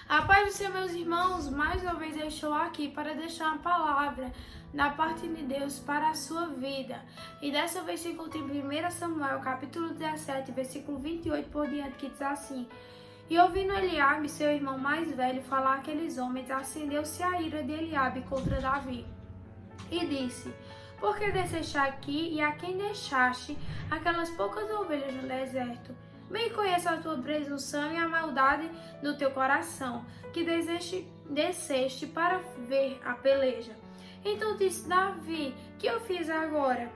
A paz do Senhor, meus irmãos, mais uma vez eu estou aqui para deixar uma palavra da parte de Deus para a sua vida. E dessa vez se encontra em 1 Samuel, capítulo 17, versículo 28 por diante, que diz assim: E ouvindo Eliabe, seu irmão mais velho, falar aqueles homens, acendeu-se a ira de Eliabe contra Davi. E disse: Por que desceste aqui, e a quem deixaste aquelas poucas ovelhas no deserto? Bem conheço a tua presunção e a maldade do teu coração, que desceste para ver a peleja. Então disse Davi: Que eu fiz agora?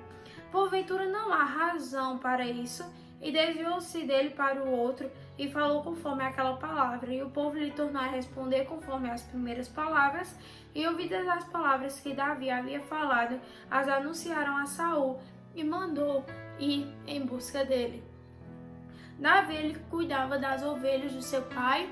Porventura não há razão para isso? E desviou-se dele para o outro, e falou conforme aquela palavra. E o povo lhe tornou a responder conforme as primeiras palavras, e ouvidas as palavras que Davi havia falado, as anunciaram a Saul, e mandou ir em busca dele. Davi, ele cuidava das ovelhas do seu pai,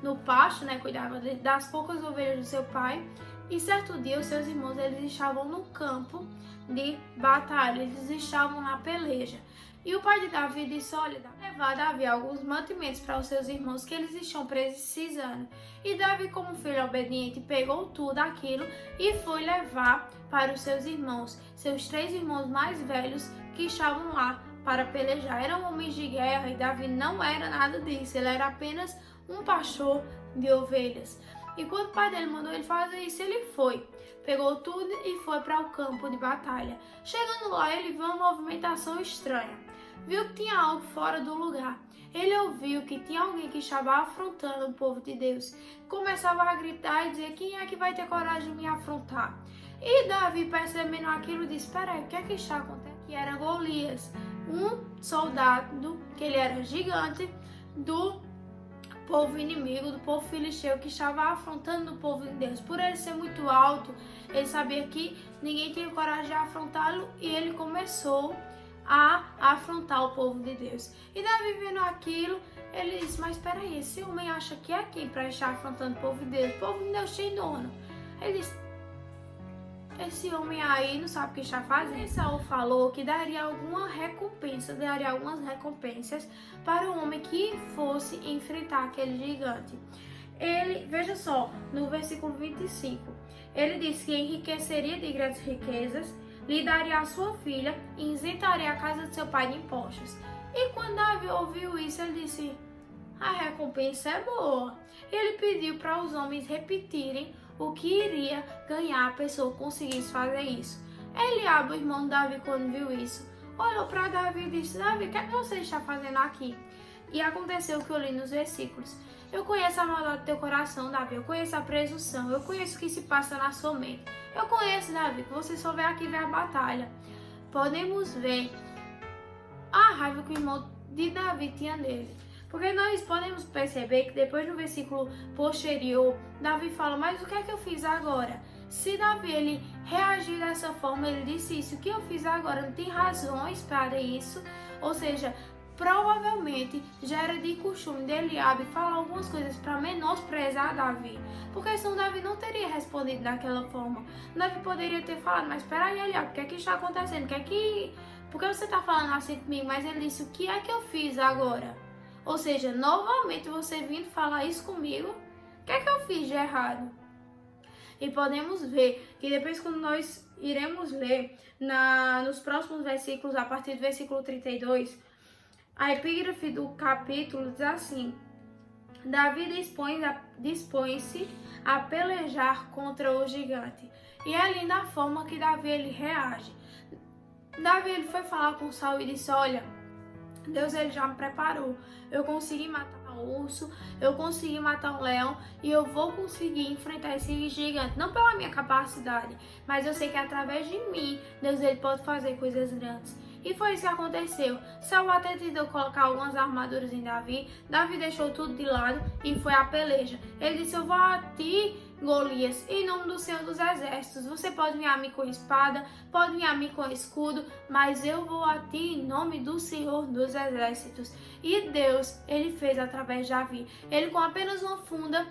no pasto, cuidava das poucas ovelhas do seu pai, e certo dia os seus irmãos, eles estavam no campo de batalha, eles estavam na peleja. E o pai de Davi disse: Olha, levar Davi alguns mantimentos para os seus irmãos que eles estão precisando. E Davi, como filho obediente, pegou tudo aquilo e foi levar para os seus irmãos, seus 3 irmãos mais velhos que estavam lá para pelejar. Eram homens de guerra e Davi não era nada disso, ele era apenas um pastor de ovelhas. E quando o pai dele mandou ele fazer isso, ele foi. Pegou tudo e foi para o campo de batalha. Chegando lá, ele viu uma movimentação estranha. Viu que tinha algo fora do lugar. Ele ouviu que tinha alguém que estava afrontando o povo de Deus. Começava a gritar e dizer: Quem é que vai ter coragem de me afrontar? E Davi, percebendo aquilo, disse: Espera aí, o que é que está acontecendo? Que era Golias, um soldado, que ele era gigante, do povo inimigo, do povo filisteu, que estava afrontando o povo de Deus. Por ele ser muito alto, ele sabia que ninguém tinha coragem de afrontá-lo, e ele começou a afrontar o povo de Deus. E Davi, vendo aquilo, ele disse: Mas espera aí, esse homem acha que é quem para estar afrontando o povo de Deus? O povo de Deus tem dono. Ele disse: Esse homem aí não sabe o que está fazendo. E Saul falou que daria algumas recompensas para o homem que fosse enfrentar aquele gigante. Ele, veja só, no versículo 25, ele disse que enriqueceria de grandes riquezas, lhe daria a sua filha e isentaria a casa de seu pai de impostos. E quando Davi ouviu isso, ele disse: A recompensa é boa. Ele pediu para os homens repetirem o que iria ganhar a pessoa que conseguisse fazer isso. Eliabe, o irmão de Davi, quando viu isso, olhou para Davi e disse: Davi, o que é que você está fazendo aqui? E aconteceu o que eu li nos versículos. Eu conheço a maldade do teu coração, Davi. Eu conheço a presunção. Eu conheço o que se passa na sua mente. Eu conheço, Davi, que você só veio aqui ver a batalha. Podemos ver a raiva que o irmão de Davi tinha dele. Porque nós podemos perceber que depois no versículo posterior, Davi fala: Mas o que é que eu fiz agora? Se Davi ele reagir dessa forma, ele disse isso: O que eu fiz agora? Não tem razões para isso. Ou seja, provavelmente já era de costume de Eliabe falar algumas coisas para menosprezar Davi. Porque senão Davi não teria respondido daquela forma. Davi poderia ter falado: Mas espera aí, Eliabe, o que é que está acontecendo? Por que você está falando assim comigo? Mas ele disse: O que é que eu fiz agora? Ou seja, novamente você vindo falar isso comigo, o que é que eu fiz de errado? E podemos ver que depois, quando nós iremos ler nos próximos versículos, a partir do versículo 32, a epígrafe do capítulo diz assim: Davi dispõe-se a pelejar contra o gigante. E é ali na forma que Davi ele reage. Davi ele foi falar com Saul e disse: Olha, Deus ele já me preparou. Eu consegui matar um urso, eu consegui matar um leão e eu vou conseguir enfrentar esse gigante. Não pela minha capacidade, mas eu sei que através de mim, Deus ele pode fazer coisas grandes. E foi isso que aconteceu. Saul até tentou colocar algumas armaduras em Davi. Davi deixou tudo de lado e foi à peleja. Ele disse: Eu vou a ti, Golias, em nome do Senhor dos Exércitos. Você pode vir a mim com espada, pode vir a mim com escudo, mas eu vou a ti em nome do Senhor dos Exércitos. E Deus, ele fez através de Davi. Ele, com apenas uma funda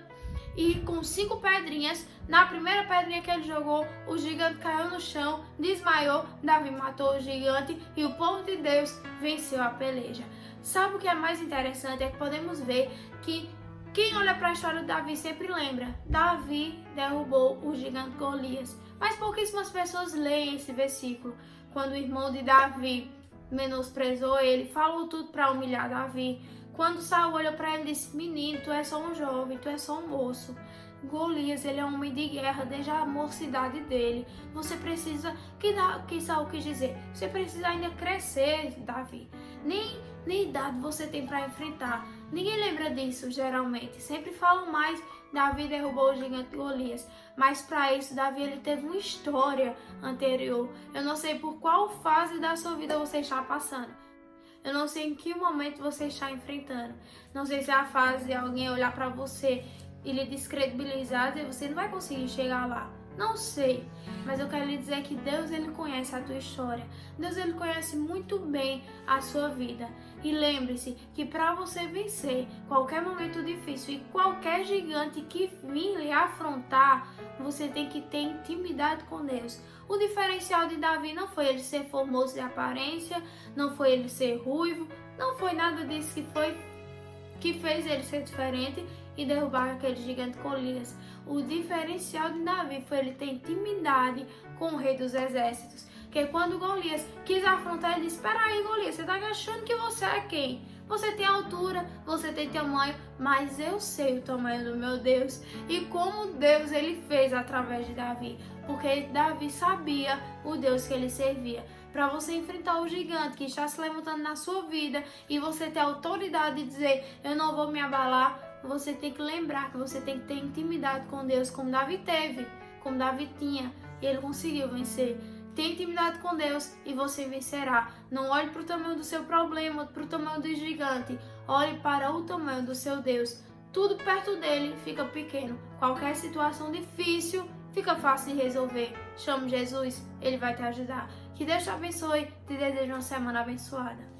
e com 5 pedrinhas, na primeira pedrinha que ele jogou, o gigante caiu no chão, desmaiou, Davi matou o gigante e o povo de Deus venceu a peleja. Sabe o que é mais interessante? É que podemos ver que Quem olha para a história de Davi sempre lembra: Davi derrubou o gigante Golias. Mas pouquíssimas pessoas leem esse versículo. Quando o irmão de Davi menosprezou ele, falou tudo para humilhar Davi. Quando Saul olhou para ele e disse: menino, tu é só um jovem, tu é só um moço. Golias, ele é um homem de guerra desde a mocidade dele. Você precisa, que Saul quis dizer, você precisa ainda crescer, Davi. Nem idade você tem para enfrentar. Ninguém lembra disso, geralmente. Sempre falam mais, Davi derrubou o gigante Golias. Mas para isso, Davi ele teve uma história anterior. Eu não sei por qual fase da sua vida você está passando. Eu não sei em que momento você está enfrentando. Não sei se é a fase de alguém olhar para você e lhe descredibilizar e você não vai conseguir chegar lá. Não sei, mas eu quero lhe dizer que Deus ele conhece a tua história. Deus ele conhece muito bem a sua vida. E lembre-se que para você vencer qualquer momento difícil e qualquer gigante que vir lhe afrontar, você tem que ter intimidade com Deus. O diferencial de Davi não foi ele ser formoso de aparência, não foi ele ser ruivo, não foi nada disso que fez ele ser diferente e derrubar aquele gigante Golias. O diferencial de Davi foi ele ter intimidade com o rei dos exércitos. Que quando Golias quis afrontar, ele disse: espera aí, Golias, você tá achando que você é quem? Você tem altura, você tem tamanho, mas eu sei o tamanho do meu Deus. E como Deus ele fez através de Davi. Porque Davi sabia o Deus que ele servia. Para você enfrentar o gigante que está se levantando na sua vida e você ter autoridade de dizer: eu não vou me abalar, você tem que lembrar que você tem que ter intimidade com Deus, como Davi teve, como Davi tinha, e ele conseguiu vencer. Tenha intimidade com Deus e você vencerá. Não olhe para o tamanho do seu problema, para o tamanho do gigante. Olhe para o tamanho do seu Deus. Tudo perto dele fica pequeno. Qualquer situação difícil fica fácil de resolver. Chame Jesus, ele vai te ajudar. Que Deus te abençoe. Te desejo uma semana abençoada.